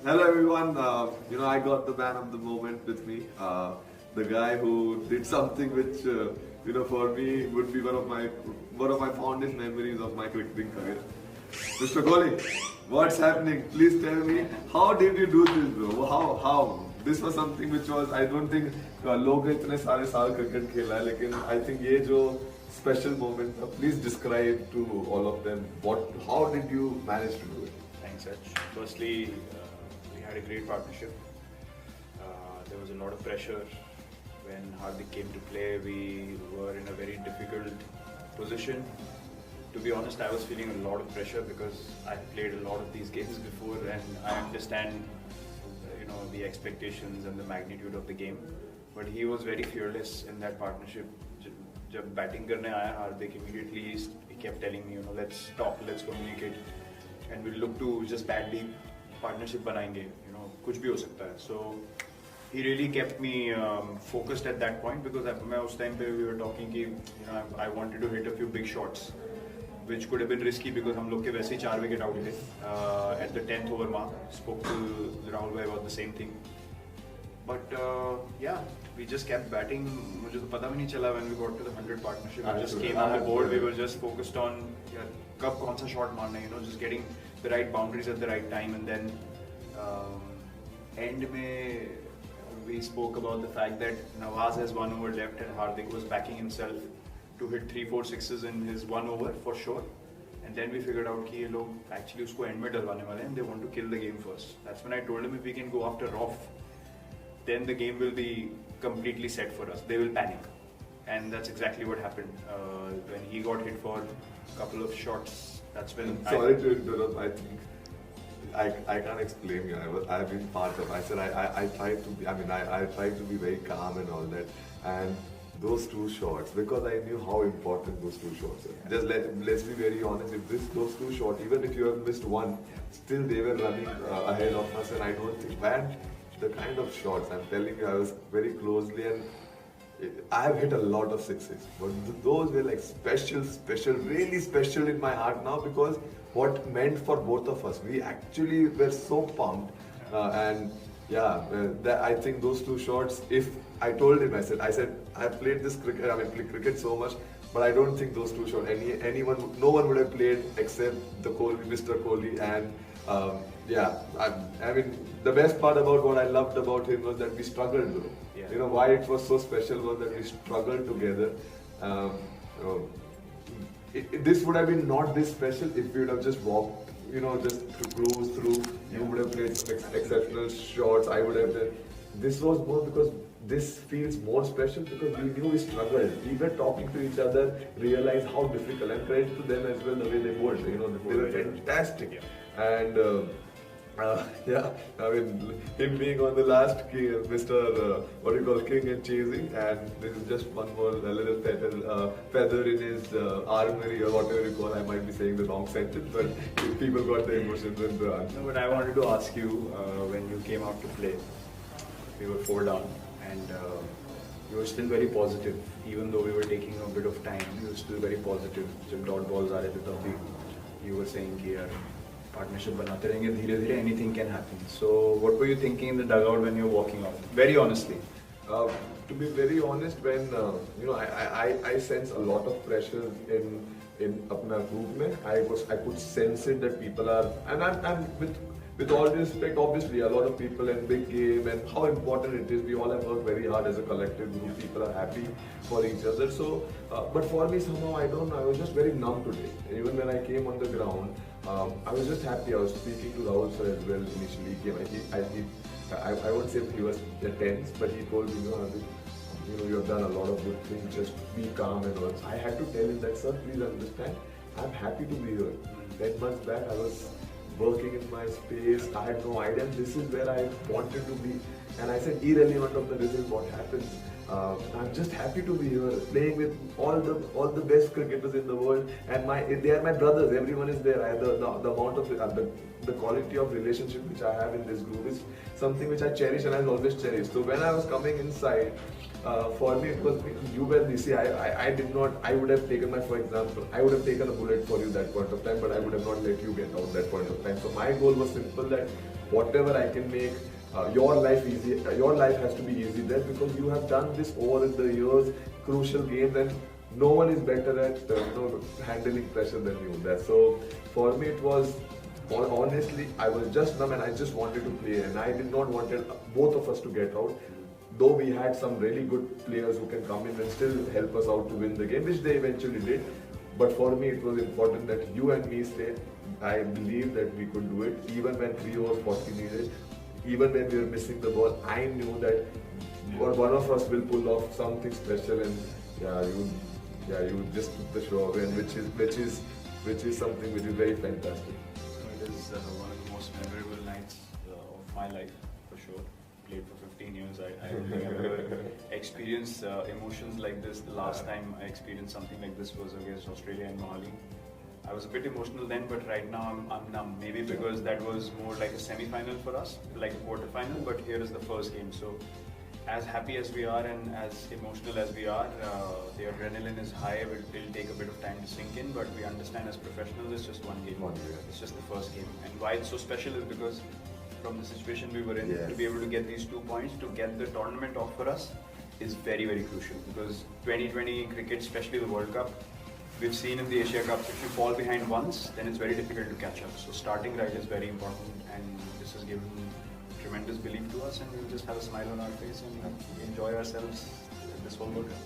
Hello everyone. I got the man of the moment with me. The guy who did something which, for me would be one of my fondest memories of my cricketing career. Mr. Kohli, what's happening? Please tell me, how did you do this, bro? How? This was something which was, I don't think लोग इतने सारे साल cricket खेला है, लेकिन I think ये जो special moment था, please describe to all of them how did you manage to do it? Thanks, Raj. Firstly, we had a great partnership. There was a lot of pressure when Hardik came to play. We were in a very difficult position. To be honest, I was feeling a lot of pressure because I played a lot of these games before, and I understand, the expectations and the magnitude of the game. But he was very fearless in that partnership. जब batting करने आया Hardik, immediately he kept telling me, let's talk, let's communicate, and we'll look to just badly partnership बनाएंगे, कुछ भी हो सकता है. So he really kept me focused at that point because मैं उस time पे we were talking कि I wanted to hit a few big shots, which could have been risky because हम लोग के वैसे ही 4 wicket out थे. At the 10th over mark, spoke to Rahul bhai about the same thing. But we just kept batting. मुझे तो पता भी नहीं चला when we got to the 100 partnership. We just came on the board. We were just focused on कब कौन सा shot मारना है, just getting the right boundaries at the right time. And then end में we spoke about the fact that Nawaz has 1 over left and Hardik was backing himself to hit 3-4 sixes in his 1 over for sure. And then we figured out कि ये लोग actually उसको end में डलवाने वाले हैं and they want to kill the game first. That's when I told him if we can go after off, then the game will be completely set for us. They will panic. And that's exactly what happened. When he got hit for a couple of shots, that's when Sorry to interrupt, I think I can't explain you. I've been part of. I said I tried to be. I tried to be very calm and all that. And those 2 shots, because I knew how important those 2 shots are. Just let's be very honest. If those 2 shots, even if you have missed one, still they were running ahead of us. And I don't think, man, the kind of shots I'm telling you, I was very closely and. I have hit a lot of sixes, but those were like special, really special in my heart now because what meant for both of us. We actually were so pumped, I think those 2 shots. If I told him, I said, I played this cricket. I mean, cricket so much, but I don't think those 2 shots. No one would have played except the Kohli, Mr. Kohli, and. The best part about what I loved about him was that we struggled, bro. Yeah. Why it was so special was that we struggled together. This would have been not this special if we would have just walked, just to cruise through. Yeah. You would have played some exceptional shots. I would have done. This was more because this feels more special because we knew we struggled. We were talking to each other, realized how difficult, and credit to them as well the way they bowled. They were fantastic. Yeah. And him being on the last king, Mr. King and chasing, and this is just one more little feather in his armory or whatever you call. I might be saying the wrong sentence, but people got the emotions and the answer. No, but I wanted to ask you when you came out to play, we were 4 down, and you were still very positive, even though we were taking a bit of time. You were still very positive. जब dot balls आ रहे थे तब भी you were saying कि यार partnership बनाते रहेंगे धीरे-धीरे anything can happen. So what were you thinking in the dugout when you were walking off? Very honestly. To be very honest, when I sense a lot of pressure in अपना group में, I could sense it that people are, and I'm with all due respect, obviously a lot of people in big game and how important it is. We all have worked very hard as a collective group. People are happy for each other. So, but for me somehow I was just very numb today. Even when I came on the ground, I was just happy. I was speaking to Rahul sir as well initially. I won't say he was tense, but he told me, you have done a lot of good things. Just be calm and all. I had to tell him that, sir, please understand. I'm happy to be here. 10 months back, I was working in my space. I had no idea. This is where I wanted to be. And I said, irrelevant of the result, what happens. I'm just happy to be here, playing with all the best cricketers in the world, and they are my brothers. Everyone is there. The amount of the quality of relationship which I have in this group is something which I cherish and I'll always cherish. So when I was coming inside, for me it was you were DC. I did not. I would have taken for example, I would have taken a bullet for you that point of time, but I would have not let you get out that point of time. So my goal was simple that whatever I can make your life easy. Your life has to be easy there because you have done this over the years, crucial games, and no one is better at handling pressure than you. That so for me it was. Honestly, I was just numb and I just wanted to play, and I did not wanted both of us to get out. Though we had some really good players who can come in and still help us out to win the game, which they eventually did. But for me, it was important that you and me stayed. I believe that we could do it, even when 3 overs 40 needed, even when we were missing the ball. I knew that one of us will pull off something special, and you just took the show away, and which is something which is very fantastic. It is one of the most memorable nights of my life, for sure. Played for 15 years. I don't think I've ever experienced emotions like this. The last time I experienced something like this was against Australia in Mohali. I was a bit emotional then, but right now I'm numb. Maybe because that was more like a semi-final for us, like a quarter-final, but here is the first game. So as happy as we are and as emotional as we are, the adrenaline is high. It'll take a bit of time to sink in, but we understand as professionals it's just one game. It's just the first game. And why it's so special is because from the situation we were in, to be able to get these 2 points, to get the tournament off for us is very, very crucial. Because 2020 cricket, especially the World Cup, we've seen in the Asia Cup, if you fall behind once, then it's very difficult to catch up. So starting right is very important, and this has given tremendous belief to us, and we'll just have a smile on our face and enjoy ourselves in this whole World Cup.